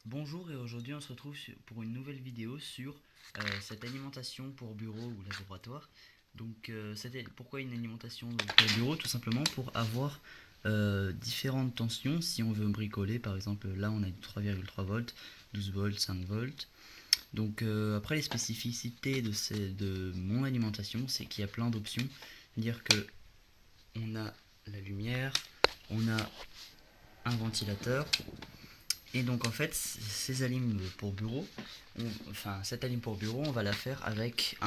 Bonjour et aujourd'hui on se retrouve pour une nouvelle vidéo sur cette alimentation pour bureau ou laboratoire. Donc pourquoi une alimentation pour bureau? Tout simplement pour avoir différentes tensions si on veut bricoler. Par exemple là on a du 3,3 volts, 12 volts, 5 volts. Donc après les spécificités de mon alimentation, c'est qu'il y a plein d'options. C'est-à-dire que on a la lumière, on a un ventilateur. Et donc en fait, ces alimes pour bureau, cette alim pour bureau, on va la faire avec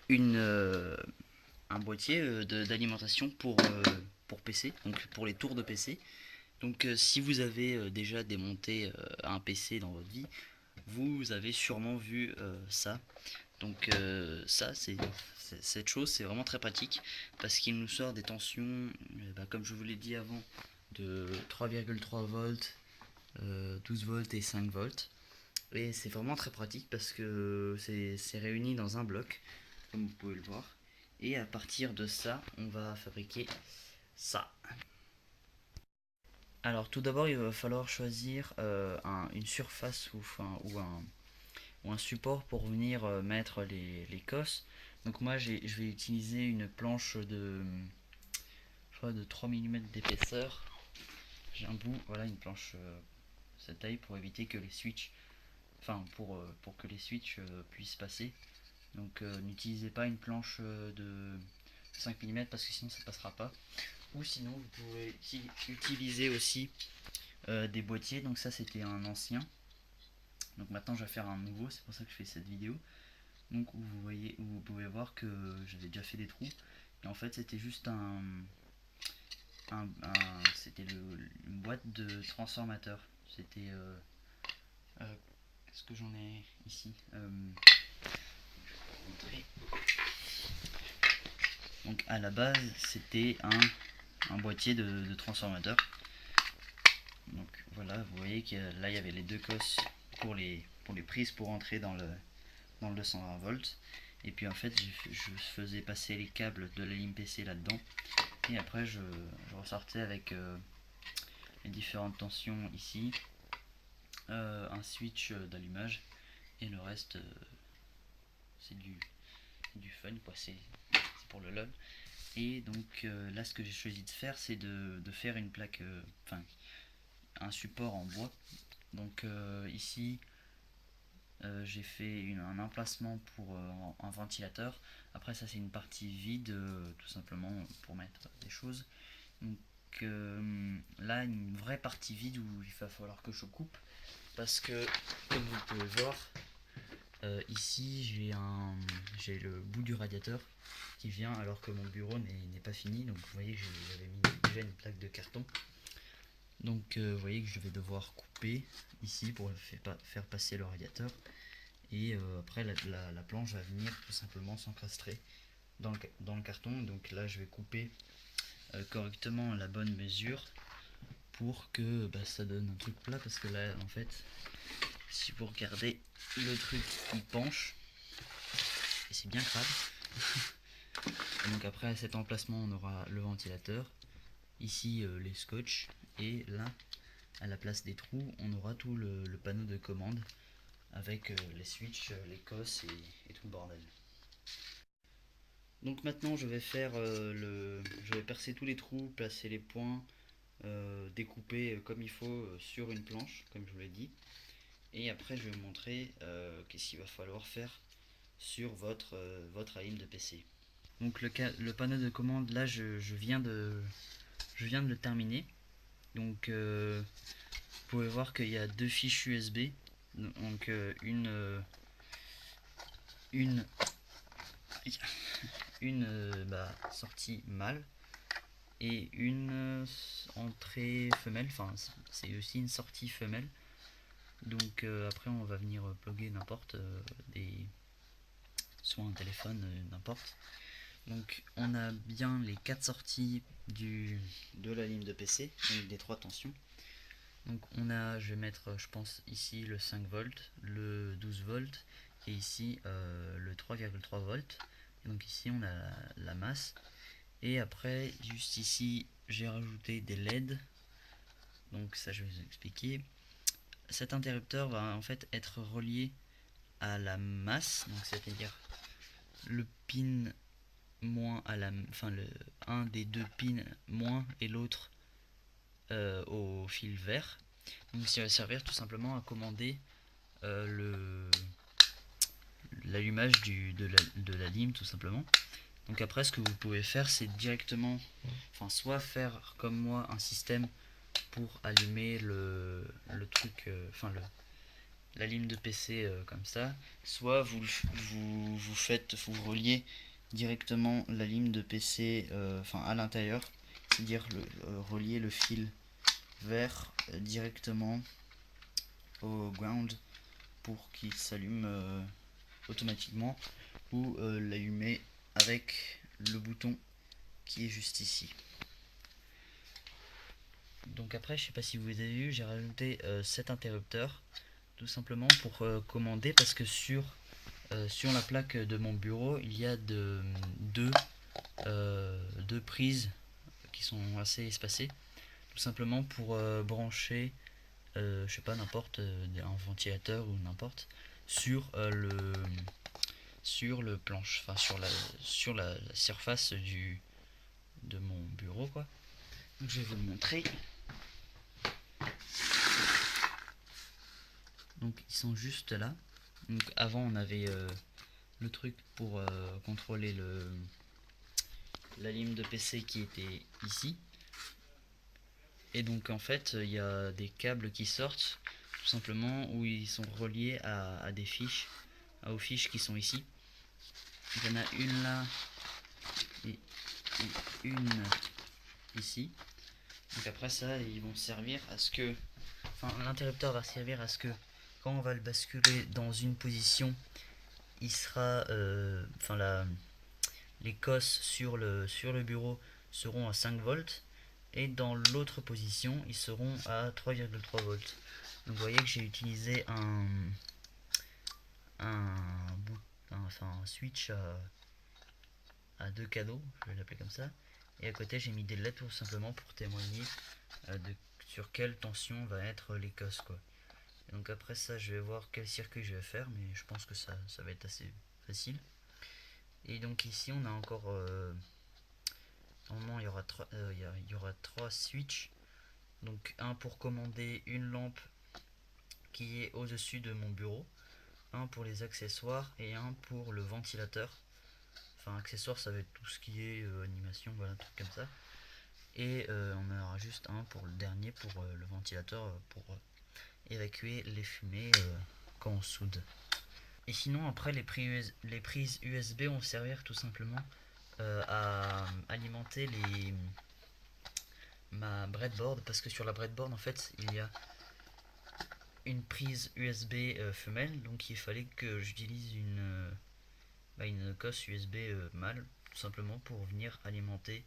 une, un boîtier d'alimentation pour PC, donc pour les tours de PC. Donc si vous avez déjà démonté un PC dans votre vie, vous avez sûrement vu ça. Donc cette chose, c'est vraiment très pratique parce qu'il nous sort des tensions, comme je vous l'ai dit avant, de 3,3 volts, 12 volts et 5 volts. Et c'est vraiment très pratique parce que c'est réuni dans un bloc, comme vous pouvez le voir. Et à partir de ça, on va fabriquer ça. Alors tout d'abord, il va falloir choisir une surface ou un support pour venir mettre les cosses. Donc moi, je vais utiliser une planche de 3 mm d'épaisseur. J'ai un bout, voilà, une planche cette taille pour éviter que les switches pour que les switches puissent passer. Donc n'utilisez pas une planche de 5 mm parce que sinon ça passera pas. Ou sinon vous pouvez utiliser aussi des boîtiers. Donc ça c'était un ancien. Donc maintenant je vais faire un nouveau, c'est pour ça que je fais cette vidéo. Donc où vous pouvez voir que j'avais déjà fait des trous. Et en fait c'était juste c'était une boîte de transformateur. C'était qu'est-ce que j'en ai ici Donc à la base c'était un boîtier de transformateur. Donc voilà, vous voyez que là il y avait les deux cosses pour les prises pour entrer dans le 220 volts. Et puis en fait je faisais passer les câbles de la ligne PC là-dedans. Et après je ressortais avec les différentes tensions ici, un switch d'allumage et le reste c'est du fun quoi, c'est pour le lol. Et donc là ce que j'ai choisi de faire c'est de faire une plaque, un support en bois. Donc ici j'ai fait un emplacement pour un ventilateur. Après ça c'est une partie vide tout simplement pour mettre des choses. Donc là une vraie partie vide où il va falloir que je coupe parce que comme vous pouvez voir ici j'ai le bout du radiateur qui vient alors que mon bureau n'est pas fini. Donc vous voyez que j'avais mis déjà une plaque de carton. Donc vous voyez que je vais devoir couper ici pour faire passer le radiateur. Et après la planche va venir tout simplement s'encastrer dans le carton. Donc là je vais couper correctement la bonne mesure pour que ça donne un truc plat. Parce que là en fait si vous regardez le truc il penche et c'est bien crade. Donc après à cet emplacement on aura le ventilateur, ici les scotch, et là à la place des trous on aura tout le panneau de commande avec les switches, les cosses et tout le bordel. Donc maintenant je vais je vais percer tous les trous, placer les points, découper comme il faut sur une planche, comme je vous l'ai dit. Et après je vais vous montrer qu'est-ce qu'il va falloir faire sur votre alim de PC. Donc le panneau de commande là je viens de le terminer. Donc vous pouvez voir qu'il y a deux fiches USB. Donc une sortie mâle et une entrée femelle, enfin c'est aussi une sortie femelle. Donc après on va venir plugger n'importe soit un téléphone, n'importe. Donc on a bien les quatre sorties de la ligne de PC, donc des trois tensions. Donc je vais mettre je pense ici le 5 volts, le 12 volts et ici le 3,3 volts. Et donc ici on a la masse. Et après juste ici j'ai rajouté des LED Donc ça je vais vous expliquer. Cet interrupteur va en fait être relié à la masse, donc c'est-à-dire le pin moins à la, enfin un des deux pins moins et l'autre au fil vert. Donc ça va servir tout simplement à commander l'allumage de la lime tout simplement. Donc après ce que vous pouvez faire c'est directement, enfin soit faire comme moi un système pour allumer le truc, la lime de PC comme ça, soit vous reliez directement la lime de PC à l'intérieur, c'est-à-dire relier le fil vert directement au ground pour qu'il s'allume automatiquement, ou l'allumer avec le bouton qui est juste ici. Donc après je sais pas si vous avez vu, j'ai rajouté cet interrupteur tout simplement pour commander, parce que sur la plaque de mon bureau il y a deux prises qui sont assez espacées, tout simplement pour brancher je sais pas, n'importe, un ventilateur ou n'importe sur le planche, enfin sur la surface de mon bureau quoi. Donc je vais vous le montrer. Donc ils sont juste là. Donc avant on avait le truc pour contrôler la lime de PC qui était ici. Et donc en fait il y a des câbles qui sortent tout simplement, où ils sont reliés à des fiches, aux fiches qui sont ici. Il y en a une là et une ici. Donc après ça ils vont servir à ce que, enfin l'interrupteur va servir à ce que quand on va le basculer dans une position, il sera les cosses sur le bureau seront à 5 volts, et dans l'autre position ils seront à 3,3 volts. Donc vous voyez que j'ai utilisé un switch à deux canaux, je vais l'appeler comme ça, et à côté j'ai mis des LED tout simplement pour témoigner sur quelle tension va être les cosses quoi. Et donc après ça je vais voir quel circuit je vais faire, mais je pense que ça va être assez facile. Et donc ici on a encore normalement il y aura trois switches. Donc un pour commander une lampe qui est au-dessus de mon bureau, un pour les accessoires et un pour le ventilateur. Enfin accessoires ça va être tout ce qui est animation, voilà, truc comme ça. Et on aura juste un pour le dernier, pour le ventilateur, pour évacuer les fumées quand on soude. Et sinon après les prises USB vont servir tout simplement à alimenter ma breadboard, parce que sur la breadboard en fait il y a une prise USB femelle, donc il fallait que j'utilise une cosse USB mâle tout simplement pour venir alimenter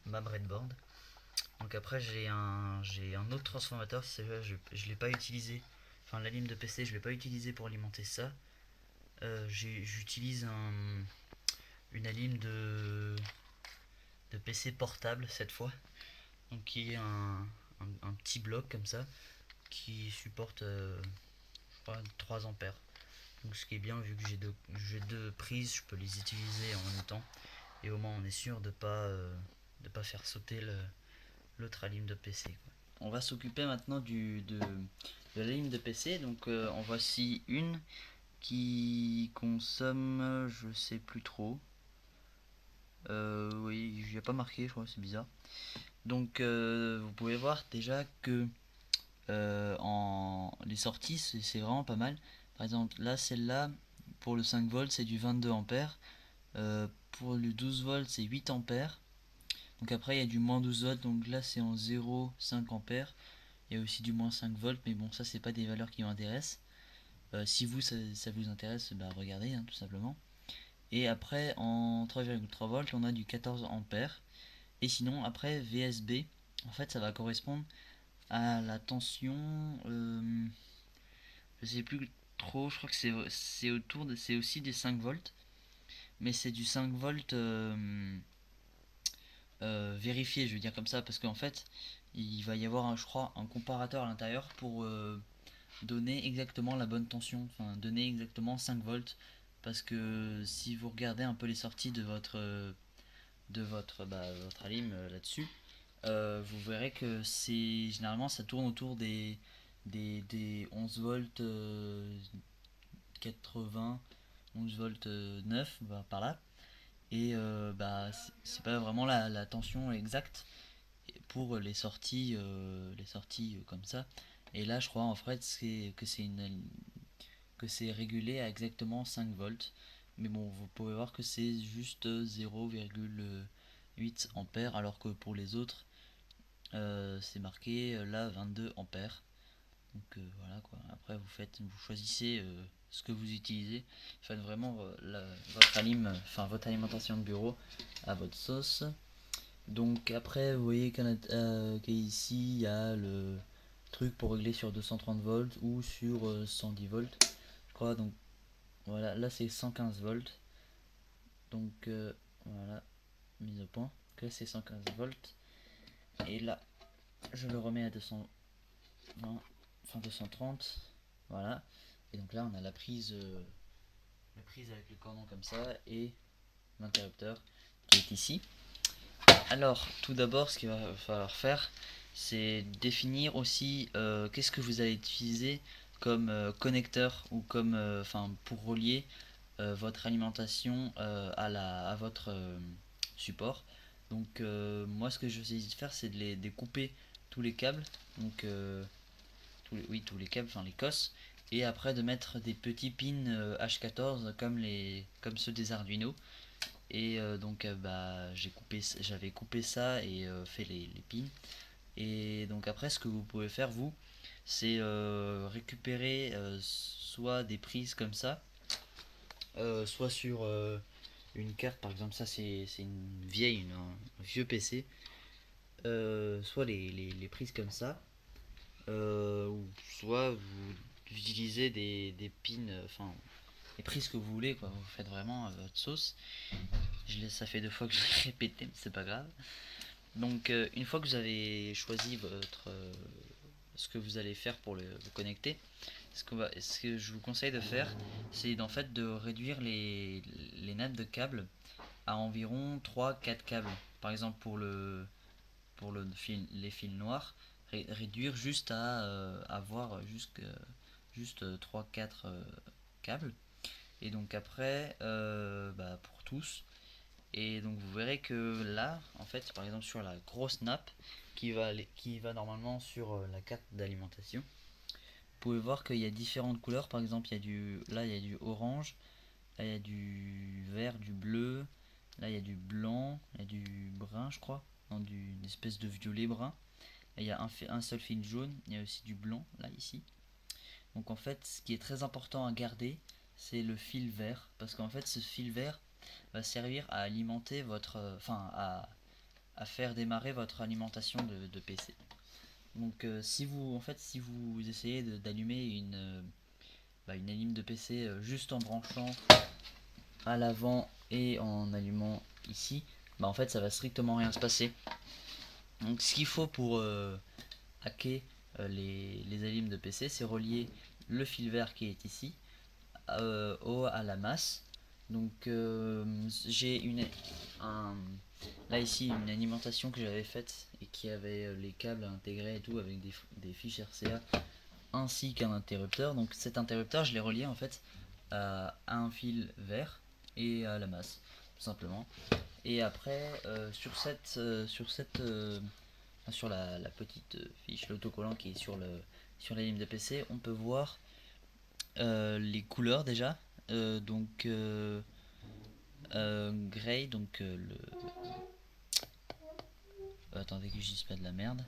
ma breadboard. Donc après j'ai un autre transformateur, c'est là, je l'ai pas utilisé, enfin la lime de PC je l'ai pas utilisé pour alimenter ça. J'utilise une lime de PC portable cette fois, donc qui est un petit bloc comme ça qui supporte je crois 3 ampères. Donc ce qui est bien, vu que j'ai deux prises, je peux les utiliser en même temps, et au moins on est sûr de pas faire sauter l'autre lime de PC quoi. On va s'occuper maintenant de la lime de PC. Donc en voici une qui consomme, je sais plus trop. Oui, il n'y a pas marqué, je crois, c'est bizarre. Donc vous pouvez voir déjà que les sorties c'est vraiment pas mal. Par exemple là, celle-là pour le 5 volts c'est du 22 ampères. Pour le 12 volts c'est 8 ampères. Donc après il y a du moins 12 volts, donc là c'est en 0,5 ampères. Il y a aussi du moins 5 volts, mais bon ça c'est pas des valeurs qui m'intéressent. Si vous ça vous intéresse, bah regardez tout simplement. Et après en 3,3 volts on a du 14 ampères. Et sinon après VSB, en fait ça va correspondre à la tension, je sais plus trop, je crois que c'est aussi des 5 volts, mais c'est du 5 volts vérifier, je veux dire comme ça, parce qu'en fait il va y avoir je crois un comparateur à l'intérieur pour donner exactement la bonne tension, enfin donner exactement 5 volts, parce que si vous regardez un peu les sorties de votre alim là-dessus, vous verrez que c'est généralement ça tourne autour des 11 volts 80, 11 volts 9, par là. Et c'est pas vraiment la tension exacte pour les sorties comme ça. Et là, je crois en fait que c'est régulé à exactement 5 volts. Mais bon, vous pouvez voir que c'est juste 0,8 ampères, alors que pour les autres, c'est marqué là 22 ampères. Donc voilà quoi. Après vous choisissez ce que vous utilisez. Faites vraiment votre alimentation de bureau à votre sauce. Donc après vous voyez qu'ici il y a le truc pour régler sur 230 volts ou sur 110 volts. Je crois donc voilà, là c'est 115 volts. Donc voilà, mise au point. Donc là c'est 115 volts. Et là je le remets à 220, enfin 230. Voilà. Et donc là on a la prise avec le cordon comme ça et l'interrupteur qui est ici. Alors tout d'abord ce qu'il va falloir faire, c'est définir aussi qu'est-ce que vous allez utiliser comme connecteur ou comme pour relier votre alimentation à votre support. Donc moi ce que je vais essayer de faire, c'est de les découper tous les câbles, donc tous les câbles, enfin les cosses, et après de mettre des petits pins H14 comme ceux des Arduino. Et donc j'avais coupé ça et fait les pins. Et donc après ce que vous pouvez faire vous, c'est récupérer soit des prises comme ça, soit sur une carte, par exemple ça c'est une vieille, un vieux PC, soit les prises comme ça, ou soit vous utilisez des pins, enfin les prises que vous voulez quoi, vous faites vraiment votre sauce. Ça fait 2 fois que je l'ai répété, mais c'est pas grave. Donc une fois que vous avez choisi ce que vous allez faire pour vous connecter, ce que je vous conseille de faire, c'est en fait de réduire les nappes de câbles à environ 3-4 câbles. Par exemple pour les fils noirs, réduire juste à avoir juste 3-4 câbles. Et donc après, pour tous. Et donc vous verrez que là, en fait, par exemple sur la grosse nappe qui va normalement sur la carte d'alimentation, vous pouvez voir qu'il y a différentes couleurs. Par exemple, là il y a du orange, là il y a du vert, du bleu, là il y a du blanc, il y a du brun, je crois, une espèce de violet brun. Là, il y a un seul fil jaune, il y a aussi du blanc là ici. Donc en fait, ce qui est très important à garder, c'est le fil vert, parce qu'en fait, ce fil vert va servir à alimenter à faire démarrer votre alimentation de PC. Donc si vous essayez d'allumer une alim de PC juste en branchant à l'avant et en allumant ici, en fait ça va strictement rien se passer. Donc ce qu'il faut pour hacker les alims de PC, c'est relier le fil vert qui est ici à la masse. Donc j'ai là ici une alimentation que j'avais faite et qui avait les câbles intégrés et tout avec des fiches RCA ainsi qu'un interrupteur. Donc cet interrupteur je l'ai relié en fait à un fil vert et à la masse tout simplement. Et après sur la petite fiche, l'autocollant qui est sur la ligne de PC, on peut voir les couleurs déjà. Donc Gray, donc attendez que je dise pas de la merde.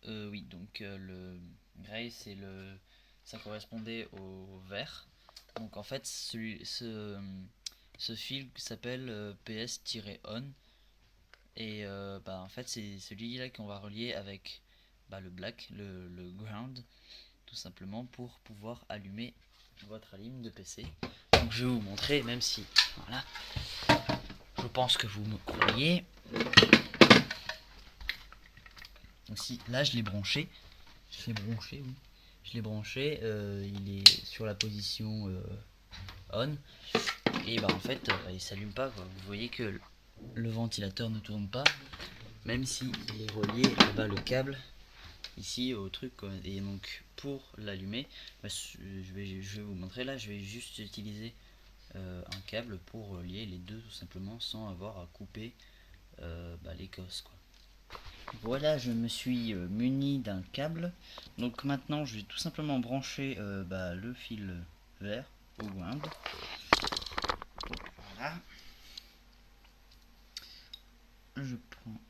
Oui, donc le Gray ça correspondait au vert. Donc en fait ce fil s'appelle PS-on. Et en fait c'est celui-là qu'on va relier avec le black, le ground, tout simplement pour pouvoir allumer votre alim de PC. Donc je vais vous montrer, même si voilà, je pense que vous me croyez. Donc si là je l'ai branché, oui. Je l'ai branché, il est sur la position on, et bah en fait il s'allume pas quoi. Vous voyez que le ventilateur ne tourne pas, même si il est relié le câble ici au truc quoi. Et donc pour l'allumer, bah, je vais vous montrer là, je vais juste utiliser un câble pour relier les deux tout simplement sans avoir à couper les cosses quoi. Voilà, je me suis muni d'un câble. Donc maintenant, je vais tout simplement brancher le fil vert au ground. Voilà. Je prends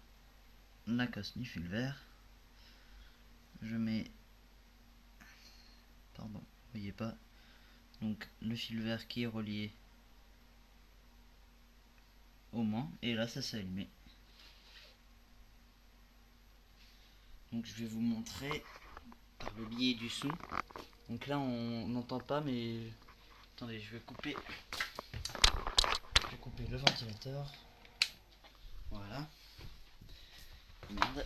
la cosse du fil vert. Je mets... Pardon, vous voyez pas. Donc le fil vert qui est relié au main. Et là, ça s'est allumé. Donc je vais vous montrer par le biais du son. Donc là, on n'entend pas, mais... Attendez, je vais couper le ventilateur. Voilà. Merde.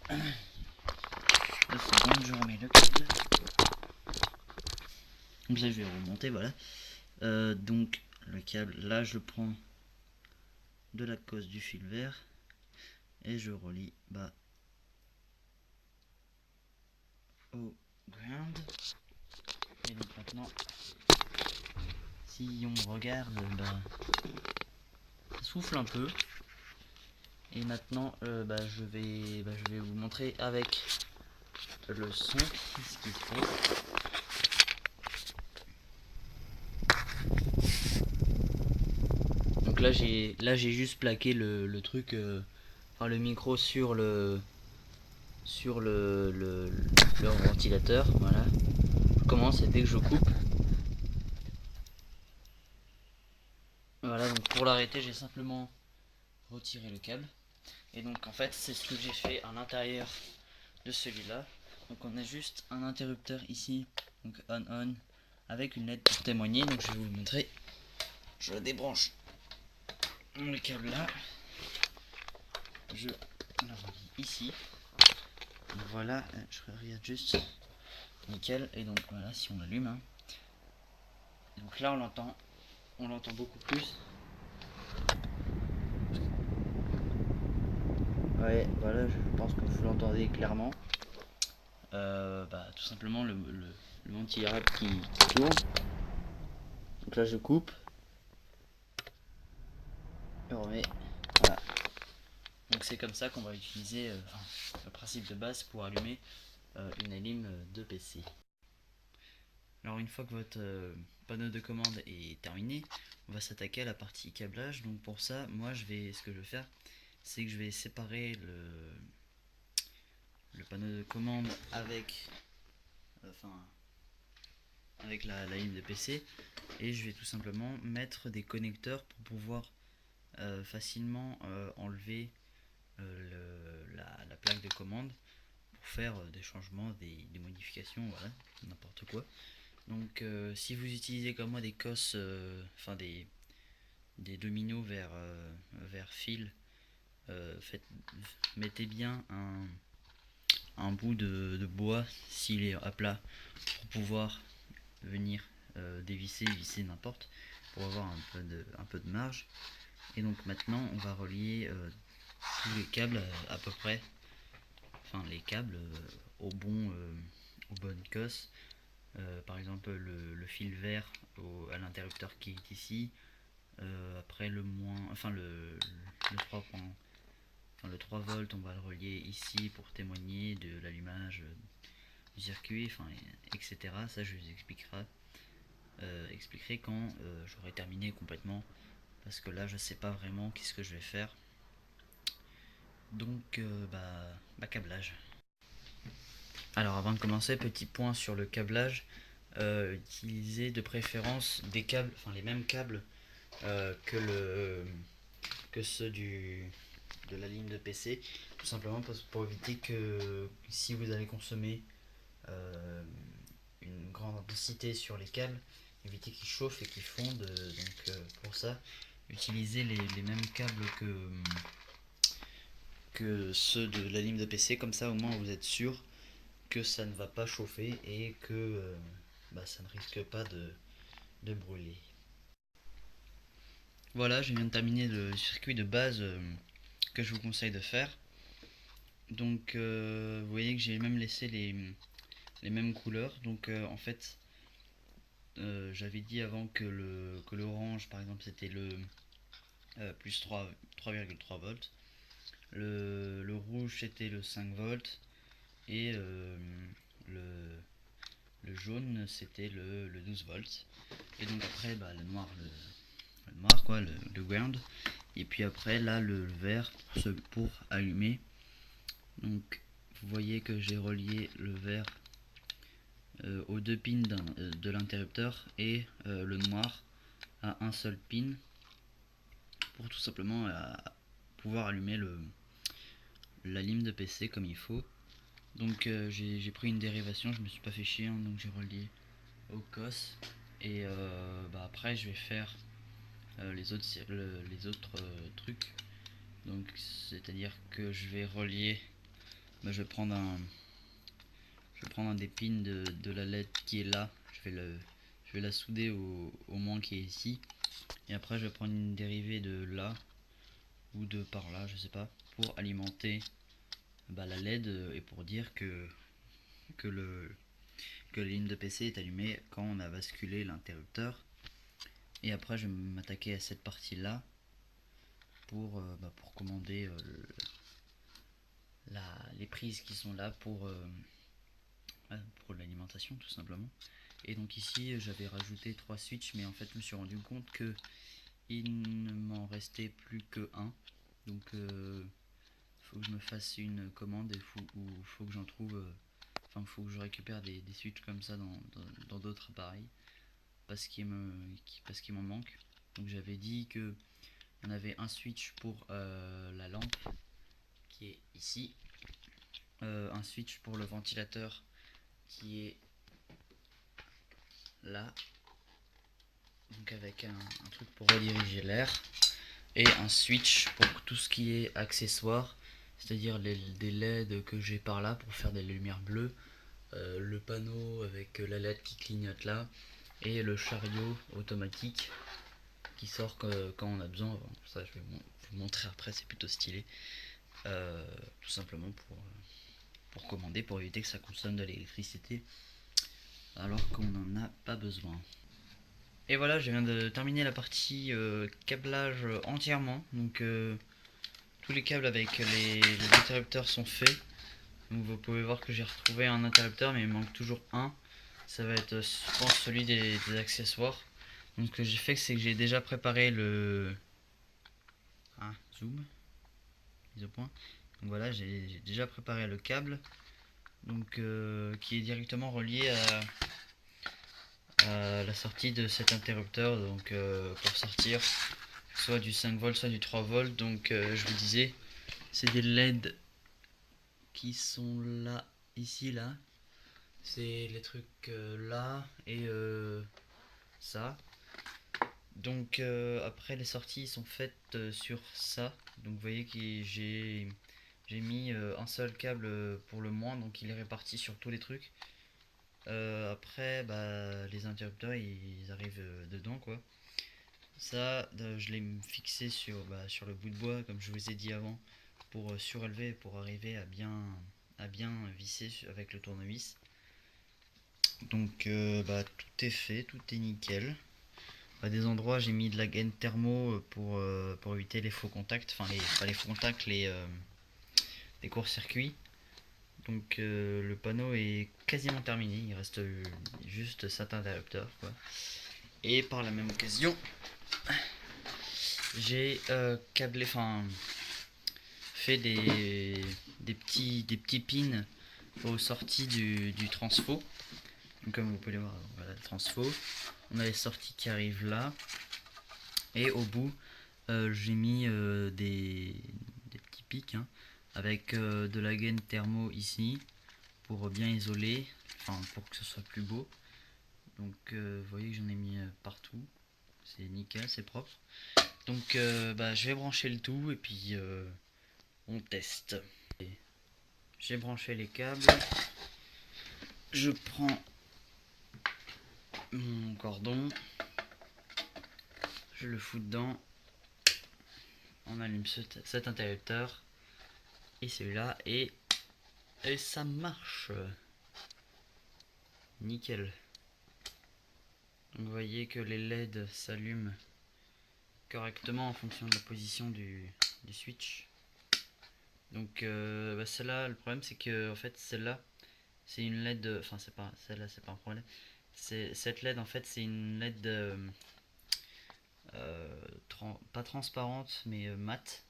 2 secondes, je remets le câble. Comme ça, je vais remonter, voilà. Donc, le câble, là, je prends de la cosse du fil vert et je relie au ground. Et donc maintenant, si on regarde, ça souffle un peu. Et maintenant, je vais vous montrer avec le son ce qu'il faut. Donc là j'ai juste plaqué le truc, le micro sur le ventilateur. Voilà. Je commence et dès que je coupe. Voilà, donc pour l'arrêter j'ai simplement retiré le câble. Et donc en fait c'est ce que j'ai fait à l'intérieur de celui-là. Donc on a juste un interrupteur ici, donc on avec une LED pour témoigner. Donc je vais vous le montrer. Je débranche le câble là. Je le relie ici. Donc voilà, je regarde juste. Nickel. Et donc voilà, si on l'allume. Hein. Donc là on l'entend beaucoup plus. Ouais, voilà, je pense que vous l'entendez clairement. Tout simplement le ventilo qui tourne. Donc là je coupe. Je remets. Voilà. Donc c'est comme ça qu'on va utiliser le principe de base pour allumer une alim de PC. Alors une fois que votre panneau de commande est terminé, on va s'attaquer à la partie câblage. Donc pour ça, moi ce que je vais faire, c'est que je vais séparer le panneau de commande avec la ligne de PC, et je vais tout simplement mettre des connecteurs pour pouvoir facilement enlever la plaque de commande pour faire des changements, des modifications, voilà, n'importe quoi. Donc si vous utilisez comme moi des cosses, des dominos vers fil, mettez bien un bout de bois s'il est à plat pour pouvoir venir dévisser, visser n'importe, pour avoir un peu de marge. Et donc maintenant on va relier tous les câbles à peu près, les câbles aux bonnes cosses. Par exemple le fil vert à l'interrupteur qui est ici. Après le 3 volts, on va le relier ici pour témoigner de l'allumage du circuit, etc. Ça je vous expliquerai quand j'aurai terminé complètement, parce que là je sais pas vraiment qu'est-ce que je vais faire. Donc câblage. Alors avant de commencer, petit point sur le câblage. Utilisez de préférence des câbles, les mêmes câbles que ceux de la ligne de PC, tout simplement pour éviter que si vous allez consommer une grande intensité sur les câbles, éviter qu'ils chauffent et qu'ils fondent. Donc pour ça, utilisez les mêmes câbles que ceux de la lime de PC, comme ça au moins vous êtes sûr que ça ne va pas chauffer et que ça ne risque pas de brûler. Voilà, je viens de terminer le circuit de base que je vous conseille de faire. Donc vous voyez que j'ai même laissé les mêmes couleurs. Donc en fait, j'avais dit avant que l'orange par exemple c'était le plus 3,3 volts. Le rouge c'était le 5 volts. Et le, le jaune c'était le 12 volts. Et donc après le noir, le noir quoi, le ground. Et puis après là le vert pour allumer. Donc vous voyez que j'ai relié le vert aux deux pins de l'interrupteur et le noir à un seul pin pour tout simplement pouvoir allumer la lime de PC comme il faut. Donc j'ai pris une dérivation, je me suis pas fait chier, hein, donc j'ai relié au COS et après je vais faire les autres trucs. Donc c'est à dire que je vais relier, je vais prendre un des pins de la LED qui est là, je vais la souder au moins qui est ici, et après je vais prendre une dérivée de là ou de par là, je sais pas, pour alimenter la LED et pour dire que la ligne de PC est allumée quand on a basculé l'interrupteur. Et après je vais m'attaquer à cette partie là pour commander les prises qui sont là pour l'alimentation tout simplement. Et donc ici j'avais rajouté 3 switches, mais en fait je me suis rendu compte que il ne m'en restait plus que un. Donc faut que je me fasse une commande et faut que j'en trouve faut que je récupère des switches comme ça dans d'autres appareils parce qu'il m'en manque. Donc j'avais dit que on avait un switch pour la lampe qui est ici, un switch pour le ventilateur qui est là, donc avec un truc pour rediriger l'air, et un switch pour tout ce qui est accessoire, c'est-à-dire des LED que j'ai par là pour faire des lumières bleues, le panneau avec la LED qui clignote là, et le chariot automatique qui sort quand on a besoin. Ça je vais vous montrer après, c'est plutôt stylé. Tout simplement pour commander, pour éviter que ça consomme de l'électricité alors qu'on n'en a pas besoin. Et voilà, je viens de terminer la partie câblage entièrement. Donc tous les câbles avec les interrupteurs sont faits. Donc vous pouvez voir que j'ai retrouvé un interrupteur, mais il manque toujours un. Ça va être je pense celui des accessoires. Donc ce que j'ai fait, c'est que j'ai déjà préparé le zoom mise au point. Donc voilà, j'ai déjà préparé le câble, donc qui est directement relié à la sortie de cet interrupteur, donc pour sortir soit du 5 volts soit du 3 volts. Donc je vous disais, c'est des LED qui sont là, ici, là, c'est les trucs là et ça. Donc après les sorties sont faites sur ça. Donc vous voyez que j'ai mis un seul câble pour le moins, donc il est réparti sur tous les trucs. Après les interrupteurs ils arrivent dedans quoi. Ça je l'ai fixé sur le bout de bois comme je vous ai dit avant, pour surélever, pour arriver à bien visser avec le tournevis. Donc tout est fait, tout est nickel. À des endroits j'ai mis de la gaine thermo pour éviter les faux contacts, pas les faux contacts, les courts-circuits. Donc le panneau est quasiment terminé, il reste juste cet interrupteur quoi. Et par la même occasion j'ai câblé, fait des petits pins aux sorties du transfo. Donc, comme vous pouvez le voir, voilà le transfo. On a les sorties qui arrivent là, et au bout j'ai mis des petits pics avec de la gaine thermo ici pour bien isoler, pour que ce soit plus beau. Donc vous voyez que j'en ai mis partout, c'est nickel, c'est propre. Donc je vais brancher le tout et puis on teste. J'ai branché les câbles, je prends mon cordon, je le fous dedans, on allume cet interrupteur et celui-là et ça marche nickel. Donc vous voyez que les LED s'allument correctement en fonction de la position du switch. Donc celle-là, le problème c'est que en fait celle-là c'est une LED, enfin c'est pas celle-là, c'est pas un problème. Cette LED en fait c'est une LED pas transparente mais mat.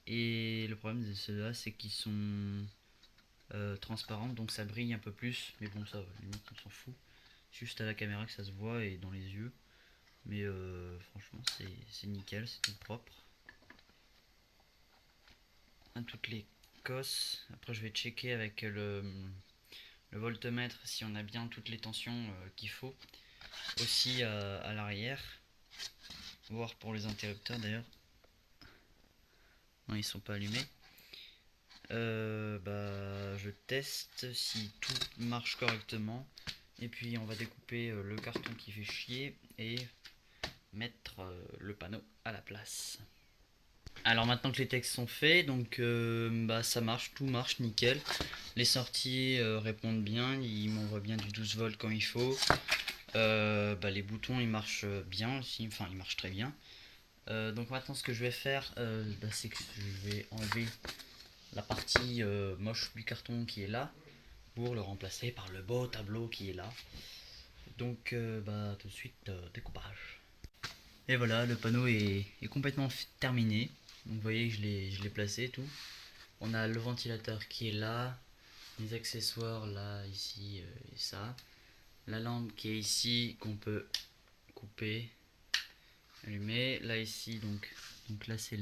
Et le problème de ceux-là c'est qu'ils sont transparentes, donc ça brille un peu plus, mais bon, ça limite on s'en fout. Juste à la caméra que ça se voit et dans les yeux, mais franchement c'est nickel, c'est tout propre à toutes les cosses. Après je vais checker avec le voltmètre si on a bien toutes les tensions qu'il faut, aussi à l'arrière, voir pour les interrupteurs d'ailleurs. Non, ils sont pas allumés. Je teste si tout marche correctement et puis on va découper le carton qui fait chier et mettre le panneau à la place. Alors maintenant que les textes sont faits, donc ça marche, tout marche nickel. Les sorties répondent bien, ils m'envoient bien du 12 volts quand il faut. Les boutons ils marchent bien aussi, enfin ils marchent très bien. Donc maintenant ce que je vais faire, c'est que je vais enlever la partie moche du carton qui est là pour le remplacer par le beau tableau qui est là. Donc tout de suite découpage. Et voilà, le panneau est complètement terminé. Donc vous voyez que je l'ai placé et tout. On a le ventilateur qui est là, les accessoires là, ici et ça. La lampe qui est ici qu'on peut couper, allumer. Là ici donc là c'est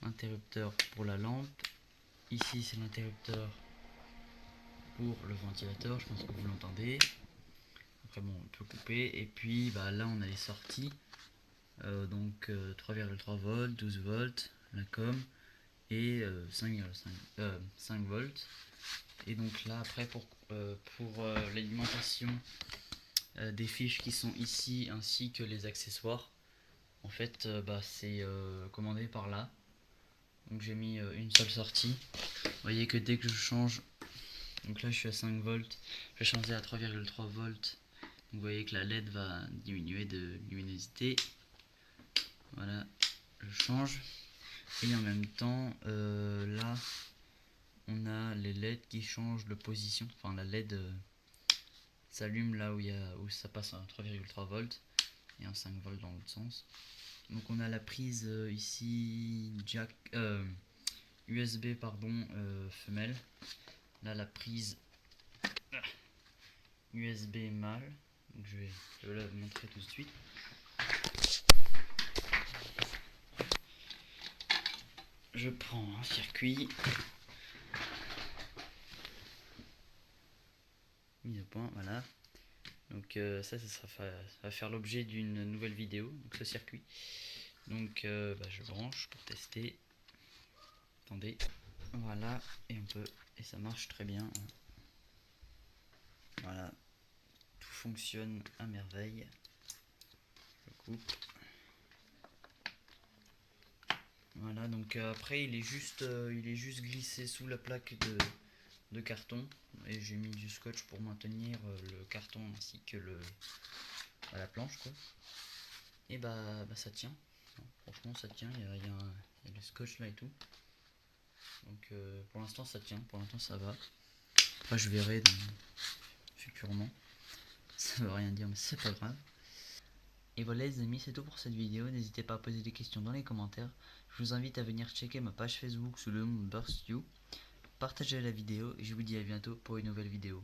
l'interrupteur pour la lampe. Ici c'est l'interrupteur pour le ventilateur, je pense que vous l'entendez. Après bon on peut couper et puis là on a les sorties. 3,3 volts, 12 volts, la com et 5 volts. Et donc là après pour l'alimentation des fiches qui sont ici ainsi que les accessoires, en fait c'est commandé par là. Donc j'ai mis une seule sortie. Vous voyez que dès que je change, donc là je suis à 5 volts, je vais changer à 3,3 volts. Vous voyez que la LED va diminuer de luminosité. Voilà, je change. Et en même temps, là, on a les LED qui changent de position. Enfin, la LED s'allume là où ça passe à 3,3 volts et un 5 volts dans l'autre sens. Donc on a la prise ici, jack USB femelle. Là la prise USB mâle. Donc je vais la montrer tout de suite. Je prends un circuit, mise au point, voilà. Donc ça va faire l'objet d'une nouvelle vidéo, donc ce circuit. Donc je branche pour tester. Attendez, voilà, et ça marche très bien. Voilà, tout fonctionne à merveille. Je coupe. Voilà, donc après il est juste glissé sous la plaque de carton et j'ai mis du scotch pour maintenir le carton ainsi que la planche quoi. Et ça tient, franchement ça tient, il y a le scotch là et tout. Donc pour l'instant ça tient, pour l'instant ça va. Après je verrai futurement, ça veut rien dire mais c'est pas grave. Et voilà les amis, c'est tout pour cette vidéo, n'hésitez pas à poser des questions dans les commentaires. Je vous invite à venir checker ma page Facebook sous le nom de Burst You. Partagez la vidéo et je vous dis à bientôt pour une nouvelle vidéo.